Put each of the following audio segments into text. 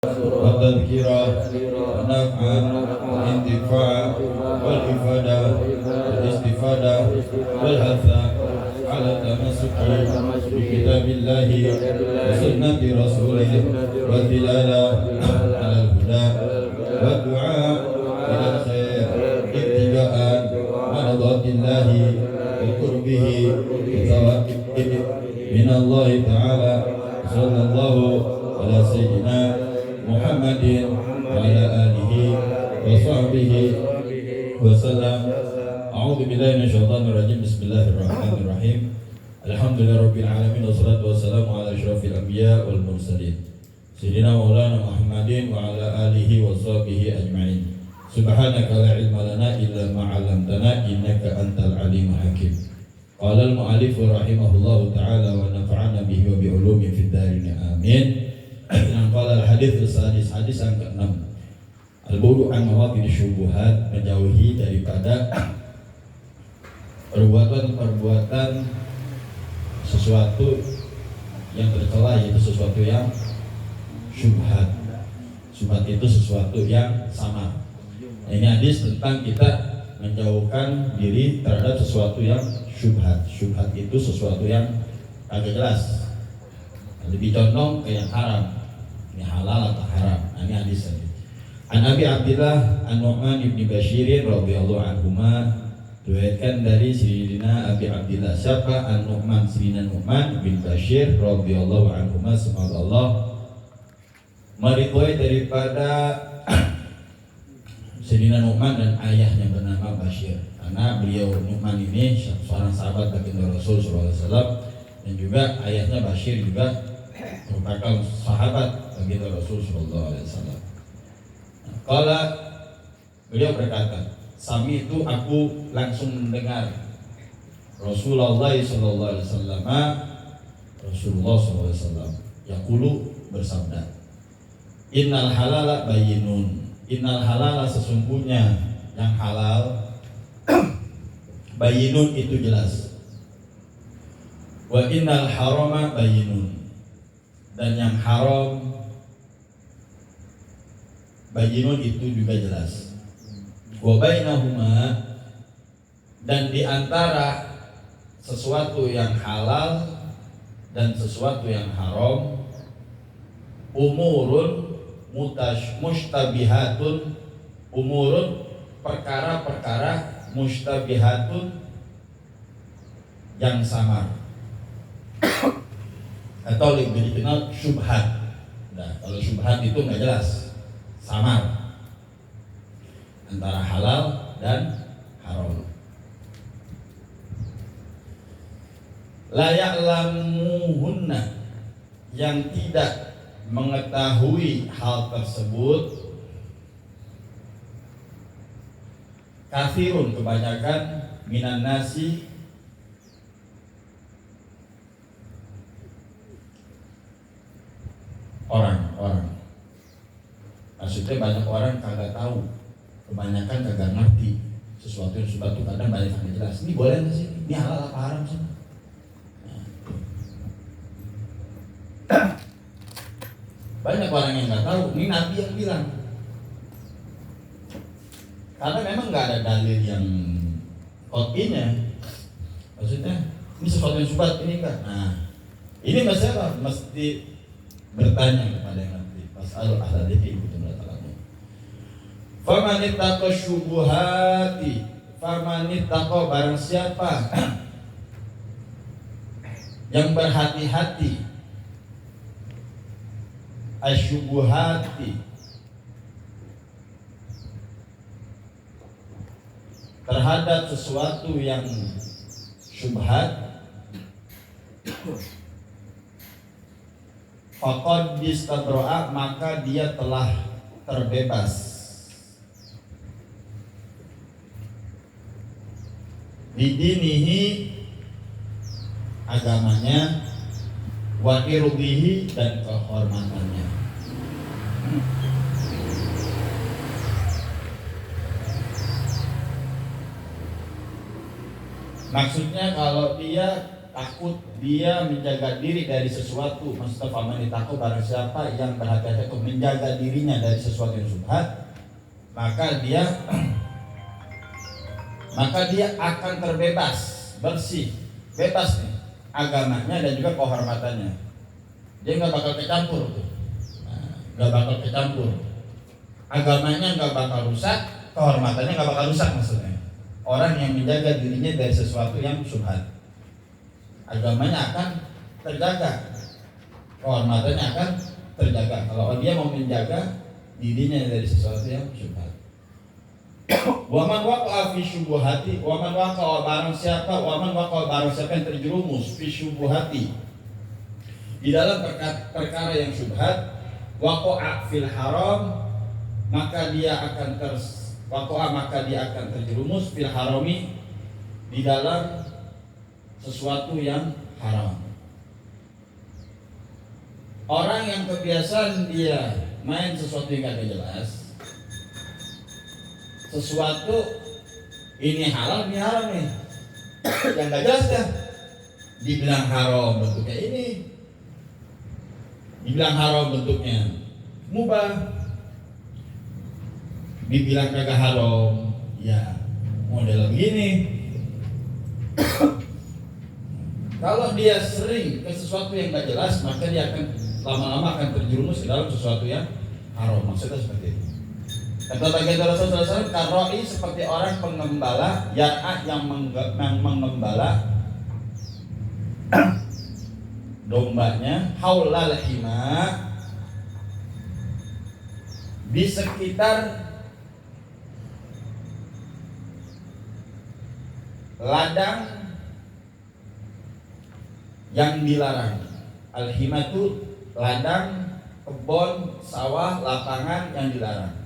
والتذكرة ونفعا والانتفاع والإفادة والاستفادة والحث على التمسك بكتاب الله وسنة رسوله والدلالة على الهدى والدعاء إلى الخير ابتغاء مرضات الله وقربه وثوابه من الله تعالى. صلى الله على سيدنا محمد وعلى آله وصحبه وسلم. أعوذ بالله من الشيطان الرجيم. بسم الله الرحمن الرحيم. الحمد لله رب العالمين والصلاة والسلام على أشرف الأنبياء والمرسلين سيدنا مولانا محمد وعلى آله وصحبه أجمعين. سبحانك لا علم لنا إلا ما علمتنا إنك أنت العليم الحكيم. قال المؤلف رحمه الله تعالى ونفعنا به وبعلومه في الدارين آمين. قال الحديث السادس, hadis yang ke-6, al-bu'du an mawaqid syubuhat, menjauhi daripada perbuatan sesuatu yang tercela, yaitu sesuatu yang syubhat. Syubhat itu sesuatu yang samar. Ini hadis tentang kita menjauhkan diri terhadap sesuatu yang syubhat. Syubhat itu sesuatu yang agak jelas, lebih condong ke yang haram. Ini halal atau haram. Ini hadis tadi. An Abi Abdillah An-Nu'man ibn Bashir radhiyallahu anhuma, diriwayatkan dari Sayyidina Abi Abdillah. Siapa? An-Nu'man, Sayyidina Nu'man bin Bashir radhiyallahu anhuma, semoga Allah meridhoi daripada Sayyidina Nu'man dan ayahnya bernama Bashir. Karena beliau Nu'man ini seorang sahabat baginda Rasul sallallahu alaihi wasallam, dan juga ayahnya Bashir juga merupakan sahabat baginda Rasul sallallahu alaihi wasallam. Kala beliau berkata, sami itu aku langsung mendengar Rasulullah sallallahu alaihi wasallam, Rasulullah sallallahu alaihi wasallam yaqulu, bersabda, innal halala bayyinun, innal halala sesungguhnya yang halal, bayyinun itu jelas, wa innal harama bayyinun, dan yang haram bayyinun itu juga jelas. Wa bainahuma, dan di antara sesuatu yang halal dan sesuatu yang haram, umurun mustabihatun, umurun perkara-perkara, mustabihatun yang samar, atau lebih dikenal syubhat. Nah, kalau syubhat itu nggak jelas, samar antara halal dan haram. La ya'lamuhunna, yang tidak mengetahui hal tersebut, kathirun, kebanyakan, minan nasi, orang-orang. Maksudnya banyak orang kagak tahu, kebanyakan kagak ngerti sesuatu yang syubhat itu. Kadang banyak yang jelas, ini boleh nggak sih, ini halal apa haram sih? Banyak orang yang nggak tahu. Ini Nabi yang bilang, karena memang nggak ada dalil yang kotinya. Maksudnya ini sesuatu yang syubhat, ini enggak. Nah, ini masalah mesti bertanya kepada yang ngerti. Pasal ahla dzikri itu mengatakannya. Faman ittaqa syubuhati, faman ittaqa, barang siapa yang berhati-hati, asyubuhati, terhadap sesuatu yang syubhat, faqad istabra'a, maka dia telah terbebas bidinihi, agamanya, wa irdihi, dan kehormatannya. Maksudnya kalau dia takut, dia menjaga diri dari sesuatu. Maksudnya faman ittaqo, barang siapa yang berhati-hati untuk menjaga dirinya dari sesuatu yang syubhat, maka dia akan terbebas, bersih, bebas nih agamanya dan juga kehormatannya. Dia nggak bakal kecampur tuh, nggak bakal kecampur. Agamanya nggak bakal rusak, kehormatannya nggak bakal rusak maksudnya. Orang yang menjaga dirinya dari sesuatu yang syubhat, agamanya akan terjaga, kehormatannya akan terjaga. Kalau dia mau menjaga dirinya dari sesuatu yang syubhat. Waman waqa'a fi syubuhati, waman waqa'a barang siapa yang terjerumus fi syubuhati, di dalam perkara yang syubhat, waqa'a fil haram, maka dia akan terjerumus fil harami, di dalam sesuatu yang haram. Orang yang kebiasaan dia main sesuatu yang gak jelas, sesuatu ini halal, ini haram nih, yang gak jelas dah, dibilang haram bentuknya ini, dibilang haram bentuknya mubah, dibilang kagak haram ya model begini. Kalau dia sering ke sesuatu yang gak jelas, maka dia akan lama-lama akan terjerumus ke dalam sesuatu yang haram. Maksudnya seperti itu. Kata baginda Rasulullah SAW, karoi seperti orang pengembala yang mengembala dombanya haulal hima, di sekitar ladang yang dilarang. Al-hima itu ladang, kebun, sawah, lapangan yang dilarang.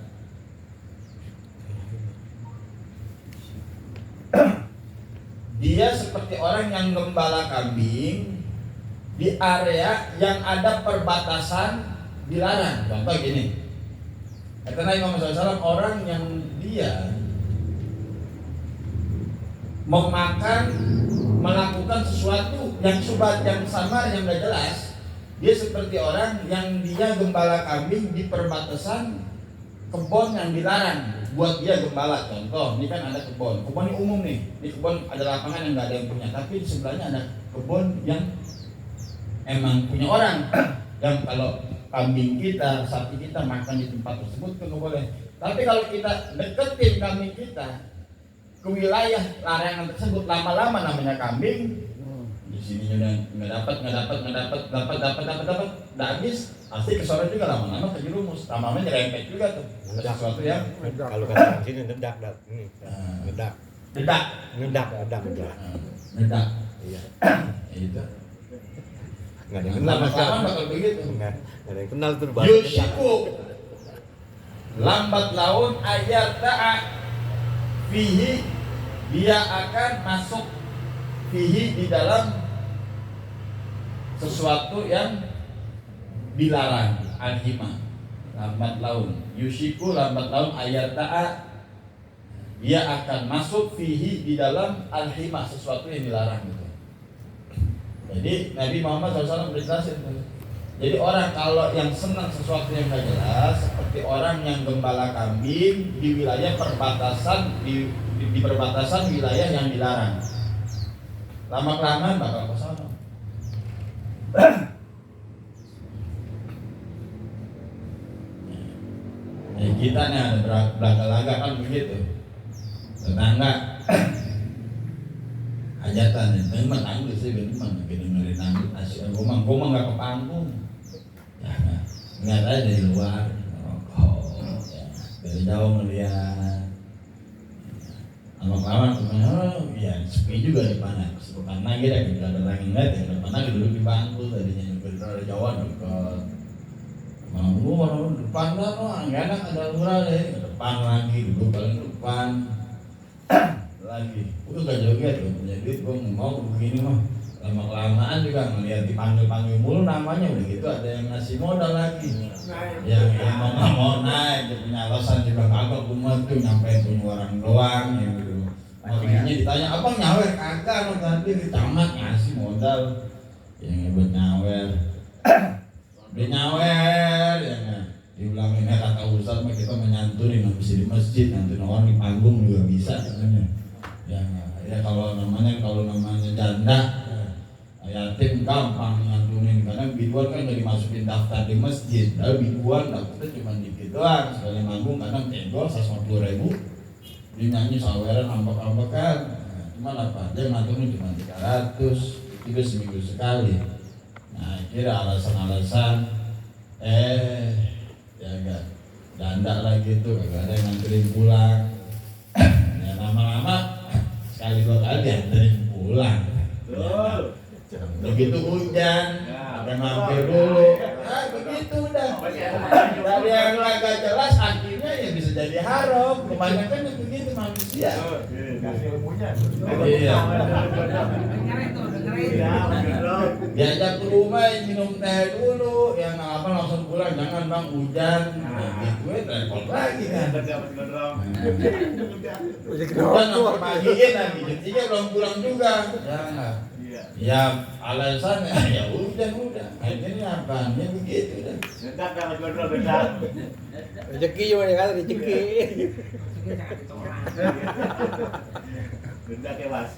Dia seperti orang yang gembala kambing di area yang ada perbatasan dilarang. Contoh gini, kata Nabi Muhammad SAW, orang yang dia melakukan sesuatu yang syubhat, yang samar, yang tidak jelas, dia seperti orang yang dia gembala kambing di perbatasan kebun yang dilarang buat dia gembala. Contoh, ini kan ada kebun ini umum nih, di kebun ada lapangan yang nggak ada yang punya, tapi di sebelahnya ada kebun yang emang punya orang. Yang kalau kambing kita, sapi kita makan di tempat tersebut itu nggak boleh. Tapi kalau kita deketin kambing kita ke wilayah larangan tersebut, lama-lama namanya kambing di sini udah nggak dapat, udah habis, pasti kesana juga lama-lama terjerumus, lama-lama nyerempet juga tuh. Ada sesuatu yang kalau kata sini nedak, iya. Itu. Nggak ada yang kenal, lama-lama bakal begitu. Nggak ada yang kenal tuh. Yushiku, lambat laun ayat ta'a fihi, dia akan masuk fihi, di dalam sesuatu yang dilarang. Al-hima, lambat laun. Yushiku, lambat laun ayat ta'a, dia akan masuk fihi, di dalam al-hima, sesuatu yang dilarang gitu. Jadi Nabi Muhammad SAW berjelasin. Jadi orang kalau yang senang sesuatu yang gak jelas, seperti orang yang gembala kambing di wilayah perbatasan, di perbatasan wilayah yang dilarang, lama-kelamaan bakal ke sana. Kita nih ada belaga-laga kan begitu, tetangga hajatan nih, memang tanggung sih, memang dengerin tanggung asyik gomang nggak ke panggung, ya nggak ada dari luar, ya, dari jauh melihat, lama-lama ya sepi juga di mana, karena kita nggak ada lagi nggak, ya depan lagi duduk di bangku, tadinya dari Jawa dekat, orang depan lah, nggak enak ada lurah deh, ke depan lagi, duduk paling depan. Lagi, udah gak joget tuh, punya duit gue mau begini mah, lama-kelamaan juga ngeliat dipanggil mulu namanya, udah gitu ada yang ngasih modal lagi, yang mau naik, dia punya alasan juga kagak, gue mah tuh nyampein punya orang doang, ya gitu. Orangnya ditanya, abang nyawer kagak no tadi di tamat ngasih modal yang hebat nyawer. Dia nyawer ya kan. Diulangin kata Ustaz mah kita menyantunin habis di masjid, nyantunin orang di panggung juga bisa katanya. Ya kalau namanya janda yatim gampang nyantunin karena biduan kan nggak dimasukin daftar di masjid. Lalu biduan dapetnya cuma dikit doang, sekali manggung kadang tenggol 150.000. Dia nyanyi saweran ambak-ambakan. Cuma apa? Dia nyantunin cuma 300, itu seminggu sekali. Nah kira alasan-alasan ya enggak dandak lagi tuh kagak ada yang nganterin pulang. Ya lama-lama sekali dua kali dianterin pulang. Begitu hujan, akan mampir dulu. Nah begitu udah. Dari yang agak jelas akhirnya ya bisa jadi haram. Kebanyakan yang begitu manusia. Kasih ilmunya. Iya. Diajak ke rumah minum teh dulu, yang apa langsung pulang, jangan bang hujan. Gitu repot lagi kan. Hujan langsung pagiin lagi, jadinya belum pulang juga. Ya alasannya ya udah. Akhirnya apa? Ya begitu dah. Rezeki juga ya kan rezeki. Benda kewas.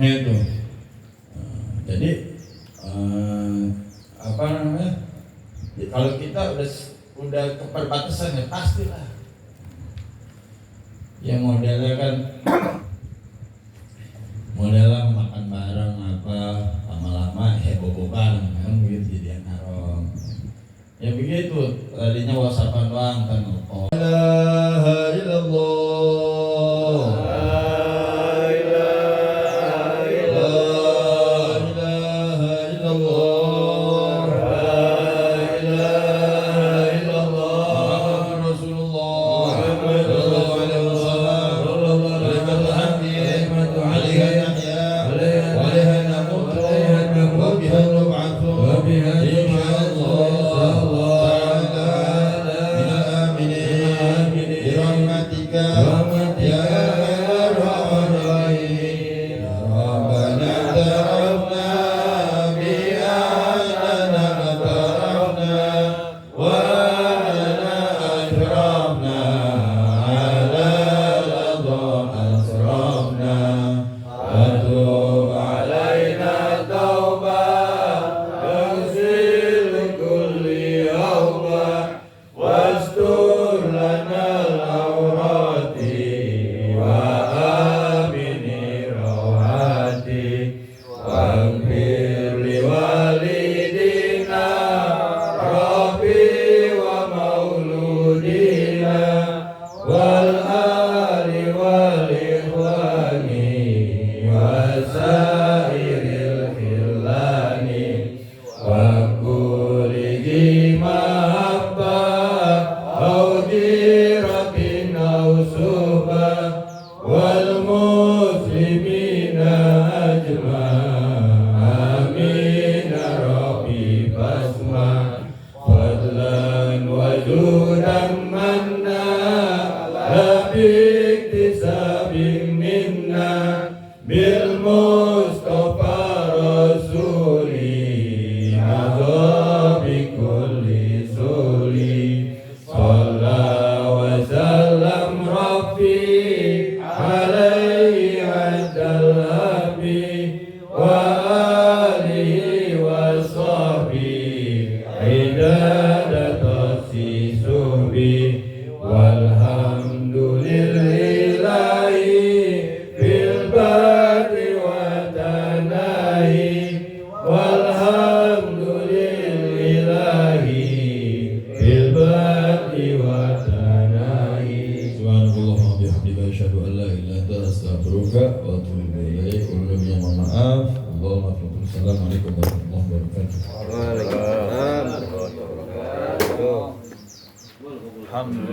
Itu. Jadi apa namanya? Ya, kalau kita udah ke perbatasan ya pastilah. Yang modelnya kan modelnya makan bareng apa lama-lama bobo bareng kan begitu jadi yang haram. Ya begitu tadinya whatsappan doang kan. La ilaha illallah. Assalamualaikum warahmatullahi wabarakatuh. Waalaikumsalam warahmatullahi wabarakatuh. Alhamdulillah.